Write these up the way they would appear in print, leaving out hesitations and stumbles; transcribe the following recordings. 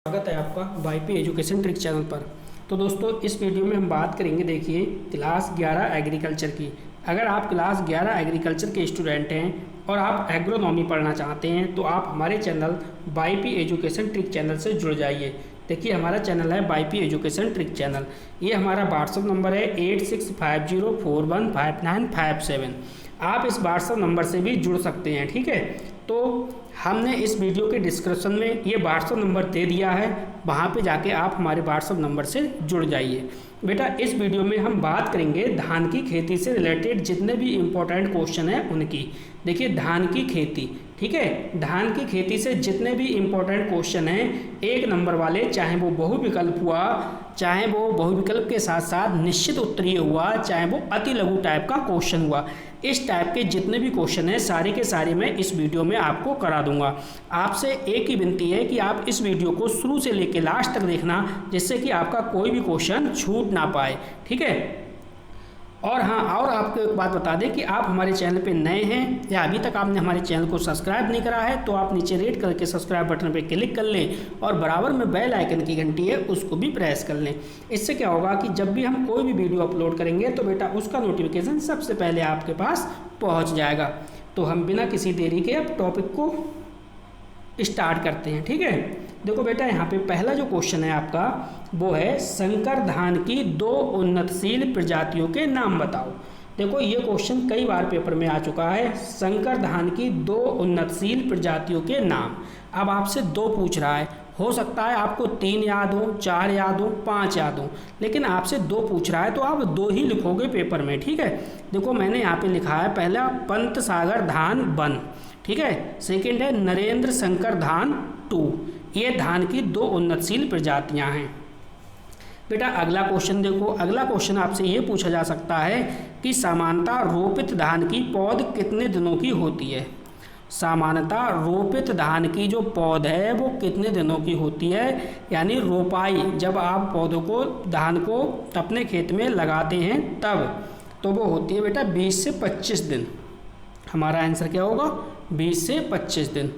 स्वागत है आपका वाईपी एजुकेशन ट्रिक चैनल पर। तो दोस्तों इस वीडियो में हम बात करेंगे, देखिए क्लास 11 एग्रीकल्चर की। अगर आप क्लास 11 एग्रीकल्चर के स्टूडेंट हैं और आप एग्रोनॉमी पढ़ना चाहते हैं तो आप हमारे channel YP education trick channel से जुड़ जाइए। देखिए हमारा चैनल है वाईपी एजुकेशन ट्रिक चैनल। ये हमारा व्हाट्सअप नंबर है 8650415957। आप इस व्हाट्सअप नंबर से भी जुड़ सकते हैं, ठीक है। तो हमने इस वीडियो के डिस्क्रिप्शन में ये व्हाट्सअप नंबर दे दिया है, वहाँ पे जाके आप हमारे व्हाट्सअप नंबर से जुड़ जाइए। बेटा इस वीडियो में हम बात करेंगे धान की खेती से रिलेटेड जितने भी इम्पोर्टेंट क्वेश्चन हैं उनकी। देखिए धान की खेती, ठीक है, धान की खेती से जितने भी इम्पोर्टेंट क्वेश्चन हैं 1 नंबर वाले, चाहे वो बहुविकल्प हुआ, चाहे वो बहुविकल्प के साथ साथ निश्चित उत्तरीय हुआ, चाहे वो अति लघु टाइप का क्वेश्चन हुआ, इस टाइप के जितने भी क्वेश्चन हैं सारे के सारे मैं इस वीडियो में आपको करा दूंगा। आपसे एक ही विनती है कि आप इस वीडियो को शुरू से लेकर लास्ट तक देखना, जिससे कि आपका कोई भी क्वेश्चन छूट ना पाए, ठीक है। और हाँ, और आपको एक बात बता दें कि आप हमारे चैनल पे नए हैं या अभी तक आपने हमारे चैनल को सब्सक्राइब नहीं करा है तो आप नीचे रेड करके सब्सक्राइब बटन पे क्लिक कर लें और बराबर में बेल आइकन की घंटी है उसको भी प्रेस कर लें। इससे क्या होगा कि जब भी हम कोई भी वीडियो अपलोड करेंगे तो बेटा उसका नोटिफिकेशन सबसे पहले आपके पास पहुँच जाएगा। तो हम बिना किसी देरी के अब टॉपिक को स्टार्ट करते हैं, ठीक है। देखो बेटा यहाँ पे पहला जो क्वेश्चन है आपका वो है संकर धान की 2 उन्नतशील प्रजातियों के नाम बताओ। देखो ये क्वेश्चन कई बार पेपर में आ चुका है, संकर धान की 2 उन्नतशील प्रजातियों के नाम। अब आपसे 2 पूछ रहा है, हो सकता है आपको 3 याद हो, 4 याद हो, 5 याद हो, लेकिन आपसे 2 पूछ रहा है तो आप 2 ही लिखोगे पेपर में, ठीक है। देखो मैंने यहाँ पे लिखा है, पहला पंत सागर धान 1, ठीक है। सेकंड है नरेंद्र शंकर धान 2। ये धान की 2 उन्नतशील प्रजातियां हैं। बेटा अगला क्वेश्चन देखो, अगला क्वेश्चन आपसे ये पूछा जा सकता है कि सामान्यतः रोपित धान की पौध कितने दिनों की होती है। सामान्यतः रोपित धान की जो पौध है वो कितने दिनों की होती है, यानी रोपाई जब आप पौधों को, धान को अपने खेत में लगाते हैं तब, तो वो होती है बेटा 20 से 25 दिन। हमारा आंसर क्या होगा, 20 से 25 दिन।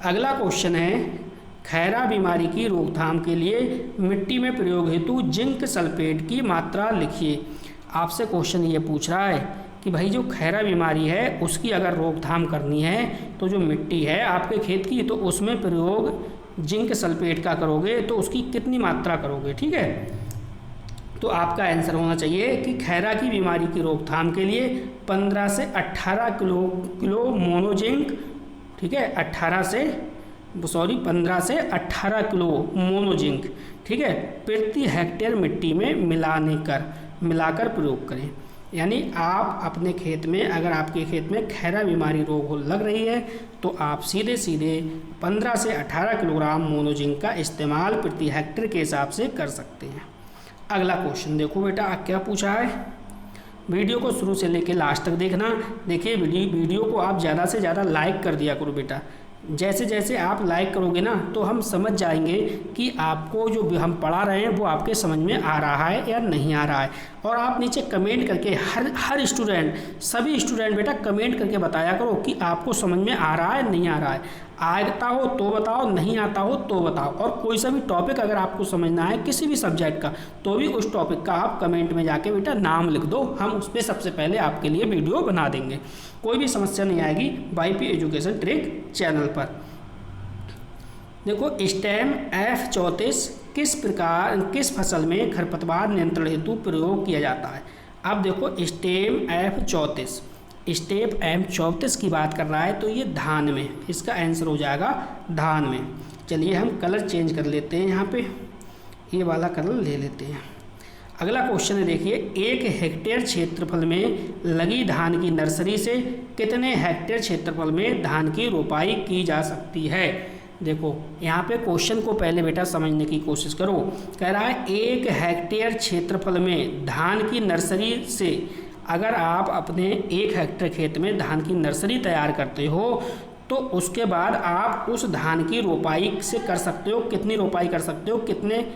अगला क्वेश्चन है खैरा बीमारी की रोकथाम के लिए मिट्टी में प्रयोग हेतु जिंक सल्फेट की मात्रा लिखिए। आपसे क्वेश्चन ये पूछ रहा है कि भाई जो खैरा बीमारी है उसकी अगर रोकथाम करनी है तो जो मिट्टी है आपके खेत की, तो उसमें प्रयोग जिंक सल्फेट का करोगे तो उसकी कितनी मात्रा करोगे, ठीक है। तो आपका आंसर होना चाहिए कि खैरा की बीमारी की रोकथाम के लिए 15 से 18 किलो मोनोजिंक, ठीक है, 15 से 18 किलो मोनोजिंक, ठीक है, प्रति हेक्टेयर मिट्टी में मिलाकर प्रयोग करें। यानी आप अपने खेत में, अगर आपके खेत में खैरा बीमारी रोग लग रही है तो आप सीधे 15 से 18 किलोग्राम मोनोजिंक का इस्तेमाल प्रति हेक्टेयर के हिसाब से कर सकते हैं। अगला क्वेश्चन देखो बेटा क्या पूछा है, वीडियो को शुरू से लेकर लास्ट तक देखना। देखिए वीडियो को आप ज़्यादा से ज़्यादा लाइक कर दिया करो बेटा। जैसे जैसे आप लाइक करोगे ना तो हम समझ जाएंगे कि आपको जो हम पढ़ा रहे हैं वो आपके समझ में आ रहा है या नहीं आ रहा है। और आप नीचे कमेंट करके हर स्टूडेंट, सभी स्टूडेंट बेटा कमेंट करके बताया करो कि आपको समझ में आ रहा है नहीं आ रहा है। आता हो तो बताओ, नहीं आता हो तो बताओ। और कोई सा भी टॉपिक अगर आपको समझना है किसी भी सब्जेक्ट का, तो भी उस टॉपिक का आप कमेंट में जाके बेटा नाम लिख दो, हम उस पर सबसे पहले आपके लिए वीडियो बना देंगे। कोई भी समस्या नहीं आएगी वाईपी एजुकेशन ट्रिक चैनल पर। देखो स्टेम F34 किस फसल में खरपतवार नियंत्रण हेतु प्रयोग किया जाता है। अब देखो स्टेम F34 की बात कर रहा है तो ये धान में, इसका आंसर हो जाएगा धान में। चलिए हम कलर चेंज कर लेते हैं, यहाँ पे ये वाला कलर ले लेते हैं। अगला क्वेश्चन है, देखिए 1 हेक्टेयर क्षेत्रफल में लगी धान की नर्सरी से कितने हेक्टेयर क्षेत्रफल में धान की रोपाई की जा सकती है। देखो यहाँ पे क्वेश्चन को पहले बेटा समझने की कोशिश करो। कह रहा है 1 हेक्टेयर क्षेत्रफल में धान की नर्सरी से, अगर आप अपने 1 हेक्टेयर खेत में धान की नर्सरी तैयार करते हो तो उसके बाद आप उस धान की रोपाई से कर सकते हो, कितनी रोपाई कर सकते हो, कितने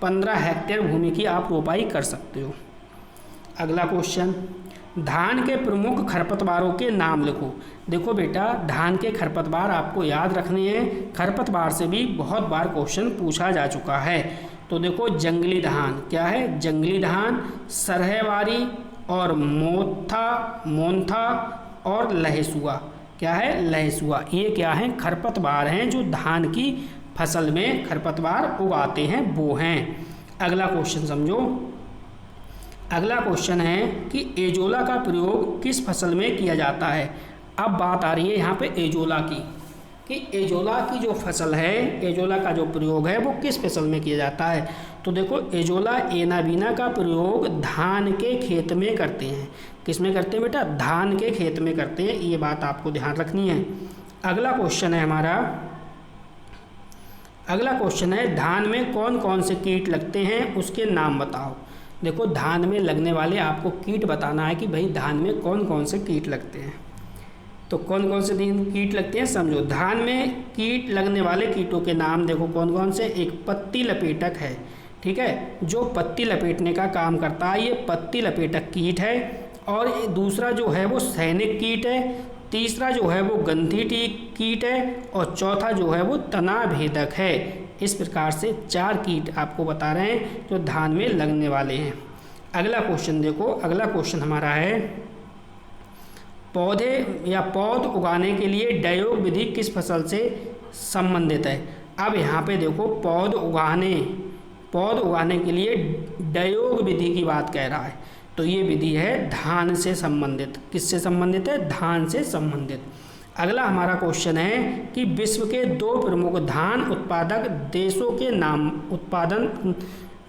15 हेक्टेयर भूमि की आप रोपाई कर सकते हो। अगला क्वेश्चन धान के प्रमुख खरपतवारों के नाम लिखो। देखो बेटा, धान के खरपतवार आपको याद रखने हैं, खरपतवार से भी बहुत बार क्वेश्चन पूछा जा चुका है। तो देखो, जंगली धान क्या है, जंगली धान, सरहवारी और मोंथा और लहसुआ, क्या है, लहसुआ। ये क्या है, खरपतवार हैं जो धान की फसल में खरपतवार उगाते हैं, वो हैं। अगला क्वेश्चन समझो। अगला क्वेश्चन है कि एजोला का प्रयोग किस फसल में किया जाता है। अब बात आ रही है यहाँ पे एजोला की, कि एजोला की जो फसल है, एजोला का जो प्रयोग है वो किस फसल में किया जाता है। तो देखो, एजोला एनाबीना का प्रयोग धान के खेत में करते हैं। किस में करते हैं बेटा, धान के खेत में करते हैं, ये बात आपको ध्यान रखनी है। अगला क्वेश्चन है हमारा, अगला क्वेश्चन है धान में कौन कौन से कीट लगते हैं, उसके नाम बताओ। देखो, धान में लगने वाले आपको कीट बताना है कि भाई धान में कौन कौन से कीट लगते हैं। तो कौन कौन से कीट लगते हैं समझो। धान में कीट लगने वाले कीटों के नाम देखो कौन कौन से। एक पत्ती लपेटक है, ठीक है, जो पत्ती लपेटने का काम करता है, ये पत्ती लपेटक कीट है। और दूसरा जो है वो सैनिक कीट है, तीसरा जो है वो गंधी कीट है, और चौथा जो है वो तना भेदक है। इस प्रकार से 4 कीट आपको बता रहे हैं जो धान में लगने वाले हैं। अगला क्वेश्चन देखो, अगला क्वेश्चन हमारा है पौधे या पौध उगाने के लिए डायोग विधि किस फसल से संबंधित है। अब यहाँ पे देखो, पौध उगाने के लिए डायोग विधि की बात कह रहा है, तो ये विधि है धान से संबंधित। किससे संबंधित है, धान से संबंधित। अगला हमारा क्वेश्चन है कि विश्व के 2 प्रमुख धान उत्पादक देशों के नाम,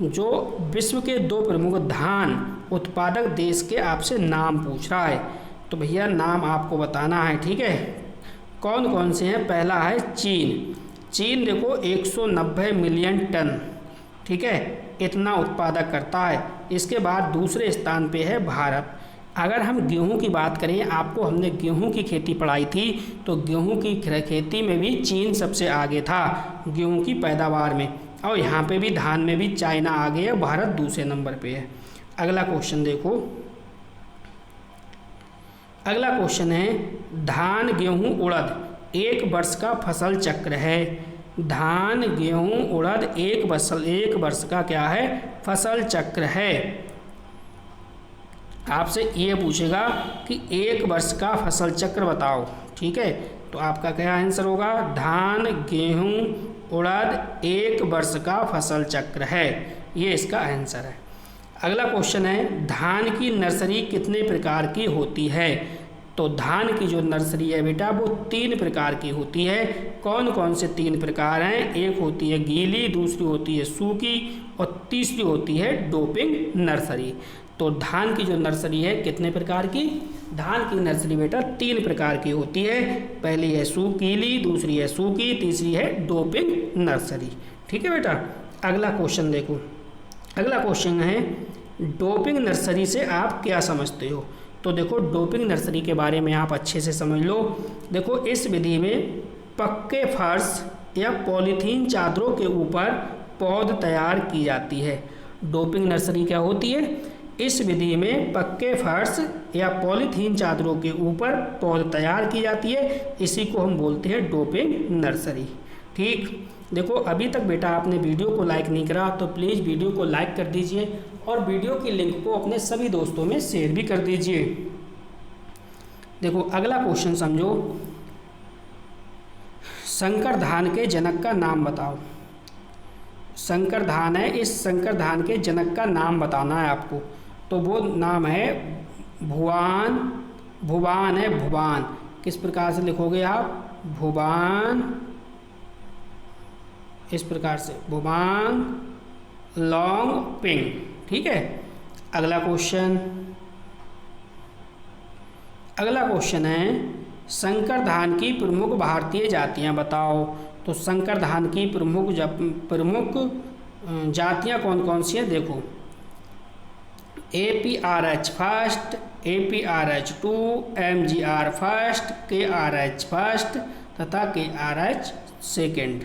जो विश्व के 2 प्रमुख धान उत्पादक देश के आपसे नाम पूछ रहा है। तो भैया नाम आपको बताना है, ठीक है, कौन कौन से हैं। पहला है चीन। चीन देखो 190 मिलियन टन, ठीक है, इतना उत्पादक करता है। इसके बाद दूसरे स्थान पे है भारत। अगर हम गेहूं की बात करें, आपको हमने गेहूं की खेती पढ़ाई थी, तो गेहूं की खेती में भी चीन सबसे आगे था गेहूं की पैदावार में। और यहाँ पे भी धान में भी चाइना आगे है, भारत दूसरे नंबर पे है। अगला क्वेश्चन देखो, अगला क्वेश्चन है धान गेहूं उड़द एक वर्ष का फसल चक्र है। धान गेहूं उड़द एक वर्ष का क्या है, फसल चक्र है। आपसे ये पूछेगा कि 1 वर्ष का फसल चक्र बताओ, ठीक है, तो आपका क्या आंसर होगा, धान गेहूं उड़द 1 वर्ष का फसल चक्र है, ये इसका आंसर है। अगला क्वेश्चन है धान की नर्सरी कितने प्रकार की होती है। तो धान की जो नर्सरी है बेटा वो 3 प्रकार की होती है। कौन कौन से 3 प्रकार हैं, एक होती है गीली, दूसरी होती है सूखी, और तीसरी होती है डोपिंग नर्सरी। तो धान की जो नर्सरी है कितने प्रकार की, धान की नर्सरी बेटा 3 प्रकार की होती है। पहली है गीली, दूसरी है सूखी, तीसरी है डोपिंग नर्सरी, ठीक है बेटा। अगला क्वेश्चन देखो, अगला क्वेश्चन है डोपिंग नर्सरी से आप क्या समझते हो। तो देखो, डोपिंग नर्सरी के बारे में आप अच्छे से समझ लो। देखो, इस विधि में पक्के फर्श या पॉलीथीन चादरों के ऊपर पौध तैयार की जाती है। डोपिंग नर्सरी क्या होती है, इस विधि में पक्के फर्श या पॉलीथीन चादरों के ऊपर पौध तैयार की जाती है, इसी को हम बोलते हैं डोपिंग नर्सरी। ठीक, देखो अभी तक बेटा आपने वीडियो को लाइक नहीं करा तो प्लीज़ वीडियो को लाइक कर दीजिए और वीडियो की लिंक को अपने सभी दोस्तों में शेयर भी कर दीजिए। देखो अगला क्वेश्चन समझो, संकर धान के जनक का नाम बताओ। संकर धान है, इस संकर धान के जनक का नाम बताना है आपको। तो वो नाम है भुवान, भुवान है भुवान। किस प्रकार से लिखोगे आप, भुवान, इस प्रकार से भुवान लोंगपिंग। ठीक है, अगला क्वेश्चन, अगला क्वेश्चन है संकर धान की प्रमुख भारतीय जातियां बताओ। तो संकर धान की प्रमुख जातियां कौन कौन सी हैं देखो, APRH first, APRH2, MGR first, KRH first तथा KRH सेकेंड।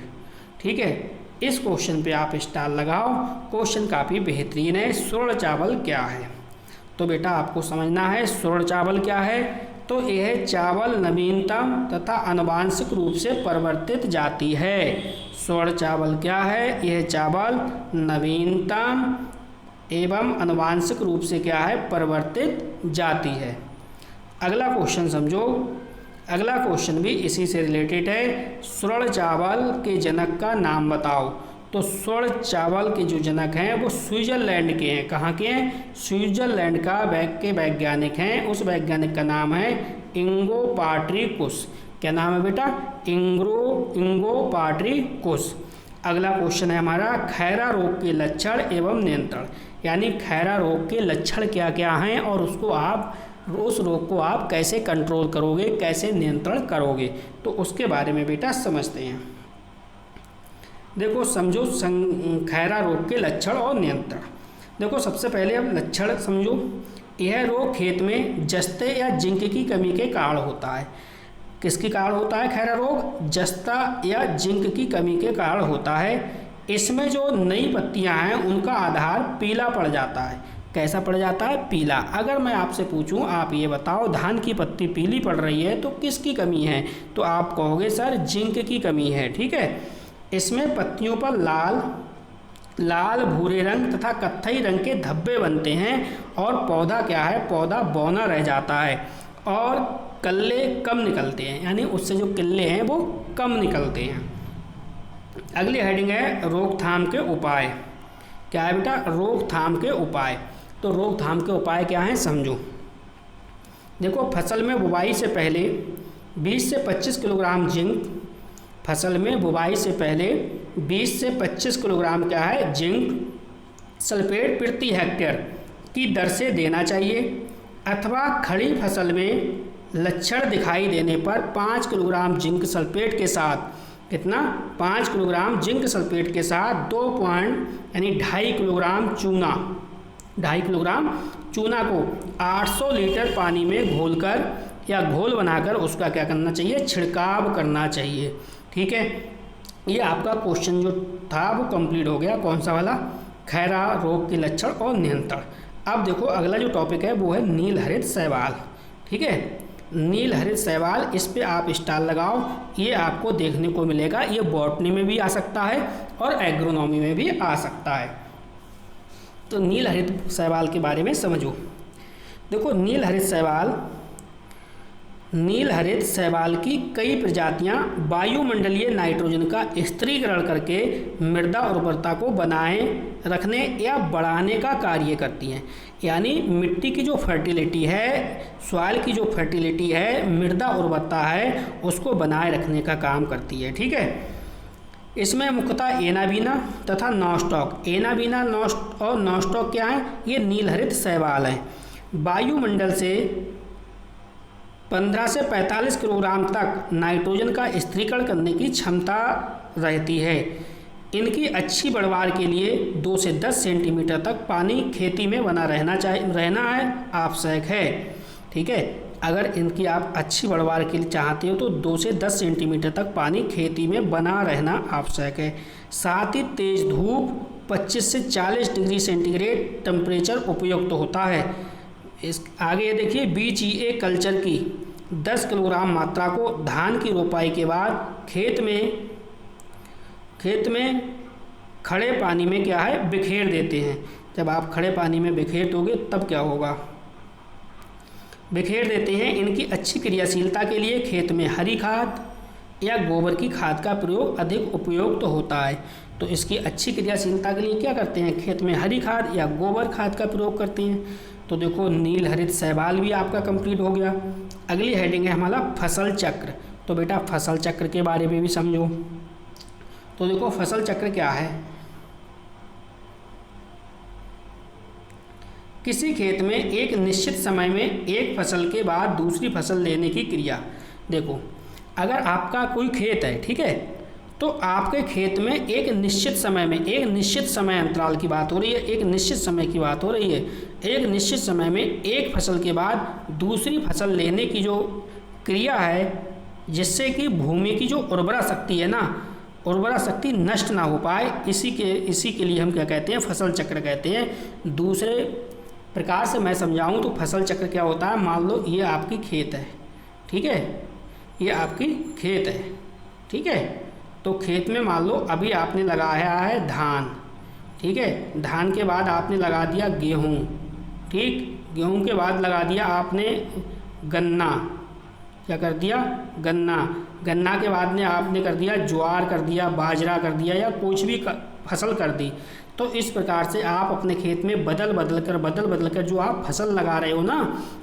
ठीक है, इस क्वेश्चन पे आप स्टार लगाओ, क्वेश्चन काफ़ी बेहतरीन है। स्वर्ण चावल क्या है, तो बेटा आपको समझना है स्वर्ण चावल क्या है, तो यह चावल नवीनतम तथा आनुवांशिक रूप से परिवर्तित जाति है। स्वर्ण चावल क्या है, यह चावल नवीनतम एवं आनुवांशिक रूप से क्या है, परिवर्तित जाति है। अगला क्वेश्चन समझो, अगला क्वेश्चन भी इसी से रिलेटेड है। स्वर्ण चावल के जनक का नाम बताओ। तो स्वर्ण चावल के जो जनक हैं वो स्विट्जरलैंड के हैं। कहाँ के हैं, स्विट्जरलैंड का के वैज्ञानिक हैं। उस वैज्ञानिक का नाम है इंगो पाट्रिकुस। क्या नाम है बेटा, इंगो पाट्रिकुस। अगला क्वेश्चन है हमारा खैरा रोग के लक्षण एवं नियंत्रण, यानी खैरा रोग के लक्षण क्या क्या हैं और उस रोग को आप कैसे कंट्रोल करोगे, कैसे नियंत्रण करोगे, तो उसके बारे में बेटा समझते हैं। देखो समझो खैरा रोग के लक्षण और नियंत्रण। देखो सबसे पहले अब लक्षण समझो। यह रोग खेत में जस्ते या जिंक की कमी के कारण होता है। किसके कारण होता है खैरा रोग, जस्ता या जिंक की कमी के कारण होता है। इसमें जो नई पत्तियां हैं उनका आधार पीला पड़ जाता है। कैसा पड़ जाता है, पीला। अगर मैं आपसे पूछूं, आप ये बताओ धान की पत्ती पीली पड़ रही है तो किसकी कमी है, तो आप कहोगे सर जिंक की कमी है। ठीक है, इसमें पत्तियों पर लाल भूरे रंग तथा कत्थई रंग के धब्बे बनते हैं और पौधा क्या है, पौधा बौना रह जाता है और कल्ले कम निकलते हैं, यानी उससे जो किल्ले हैं वो कम निकलते हैं। अगली हेडिंग है रोकथाम के उपाय। क्या है बेटा, रोकथाम के उपाय। तो रोकथाम के उपाय क्या हैं समझो। देखो फसल में बुवाई से पहले 20 से 25 किलोग्राम जिंक, फसल में बुवाई से पहले 20 से 25 किलोग्राम क्या है, जिंक सल्फेट प्रति हेक्टेयर की दर से देना चाहिए, अथवा खड़ी फसल में लक्षण दिखाई देने पर 5 किलोग्राम जिंक सल्फेट के साथ, कितना, 5 किलोग्राम जिंक सल्फेट के साथ 2.2 किलोग्राम चूना, 2.5 किलोग्राम चूना को 800 लीटर पानी में घोलकर या घोल बनाकर उसका क्या करना चाहिए, छिड़काव करना चाहिए। ठीक है, ये आपका क्वेश्चन जो था वो कंप्लीट हो गया। कौन सा वाला, खैरा रोग के लक्षण और नियंत्रण। अब देखो अगला जो टॉपिक है वो है नील हरित शैवाल। ठीक है, नील हरित शैवाल, इस पे आप स्टार लगाओ, ये आपको देखने को मिलेगा। ये बॉटनी में भी आ सकता है और एग्रोनॉमी में भी आ सकता है। तो नील हरित शैवाल के बारे में समझो। देखो नील हरित शैवाल की कई प्रजातियां वायुमंडलीय नाइट्रोजन का स्थिरीकरण करके मृदा उर्वरता को बनाए रखने या बढ़ाने का कार्य करती हैं। यानी मिट्टी की जो फर्टिलिटी है, सॉइल की जो फर्टिलिटी है, मृदा उर्वरता है, उसको बनाए रखने का काम करती है। ठीक है, इसमें मुख्यतः एनाबीना तथा नॉस्टॉक, एनाबीना और नॉस्टॉक क्या है, ये नील हरित शैवाल हैं। वायुमंडल से 15 से 45 किलोग्राम तक नाइट्रोजन का स्थिरीकरण करने की क्षमता रहती है। इनकी अच्छी बढ़वार के लिए 2 से 10 सेंटीमीटर तक पानी खेती में बना रहना है आवश्यक है। ठीक है, अगर इनकी आप अच्छी बढ़वार के लिए चाहते हो तो 2 से 10 सेंटीमीटर तक पानी खेती में बना रहना आवश्यक है। साथ ही तेज धूप 25 से 40 डिग्री सेंटीग्रेड टेम्परेचर उपयुक्त होता है। इस आगे देखिए BGA कल्चर की 10 किलोग्राम मात्रा को धान की रोपाई के बाद खेत में खड़े पानी में क्या है, बिखेर देते हैं। जब आप खड़े पानी में बिखेर दोगे तब क्या होगा, बिखेर देते हैं। इनकी अच्छी क्रियाशीलता के लिए खेत में हरी खाद या गोबर की खाद का प्रयोग अधिक उपयुक्त होता है। तो इसकी अच्छी क्रियाशीलता के लिए क्या करते हैं, खेत में हरी खाद या गोबर खाद का प्रयोग करते हैं। तो देखो नील हरित शैवाल भी आपका कंप्लीट हो गया। अगली हेडिंग है हमारा फसल चक्र। तो बेटा फसल चक्र के बारे में भी समझो। तो देखो फसल चक्र क्या है, किसी खेत में एक निश्चित समय में एक फसल के बाद दूसरी फसल लेने की क्रिया। देखो अगर आपका कोई खेत है, ठीक है, तो आपके खेत में एक निश्चित समय में, एक निश्चित समय अंतराल की बात हो रही है, एक निश्चित समय की बात हो रही है, एक निश्चित समय में एक फसल के बाद दूसरी फसल लेने की जो क्रिया है, जिससे कि भूमि की जो उर्वरा शक्ति है ना, उर्वरा शक्ति नष्ट ना हो पाए, इसी के लिए हम क्या कहते हैं, फसल चक्र कहते हैं। प्रकार से मैं समझाऊं तो फसल चक्र क्या होता है, मान लो ये आपकी खेत है, ठीक है, ये आपकी खेत है, ठीक है। तो खेत में मान लो अभी आपने लगाया है धान, ठीक है, धान के बाद आपने लगा दिया गेहूँ, ठीक, गेहूँ के बाद लगा दिया आपने गन्ना, क्या कर दिया, गन्ना, गन्ना के बाद में आपने कर दिया ज्वार, कर दिया बाजरा, कर दिया या कुछ भी फसल कर दी। तो इस प्रकार से आप अपने खेत में बदल बदल कर जो आप फसल लगा रहे हो ना,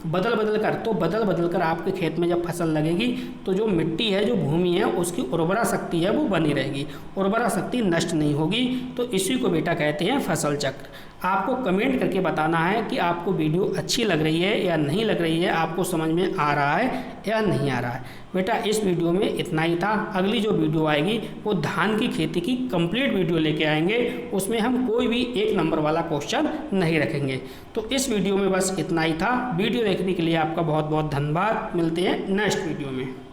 बदल बदल कर आपके खेत में जब फसल लगेगी तो जो मिट्टी है, जो भूमि है, उसकी उर्वरा शक्ति है वो बनी रहेगी, उर्वरा शक्ति नष्ट नहीं होगी। तो इसी को बेटा कहते हैं फसल चक्र। आपको कमेंट करके बताना है कि आपको वीडियो अच्छी लग रही है या नहीं लग रही है, आपको समझ में आ रहा है या नहीं आ रहा है। बेटा इस वीडियो में इतना ही था। अगली जो वीडियो आएगी वो धान की खेती की कंप्लीट वीडियो लेके आएंगे, उसमें हम कोई भी 1 नंबर वाला क्वेश्चन नहीं रखेंगे। तो इस वीडियो में बस इतना ही था। वीडियो देखने के लिए आपका बहुत बहुत धन्यवाद। मिलते हैं नेक्स्ट वीडियो में।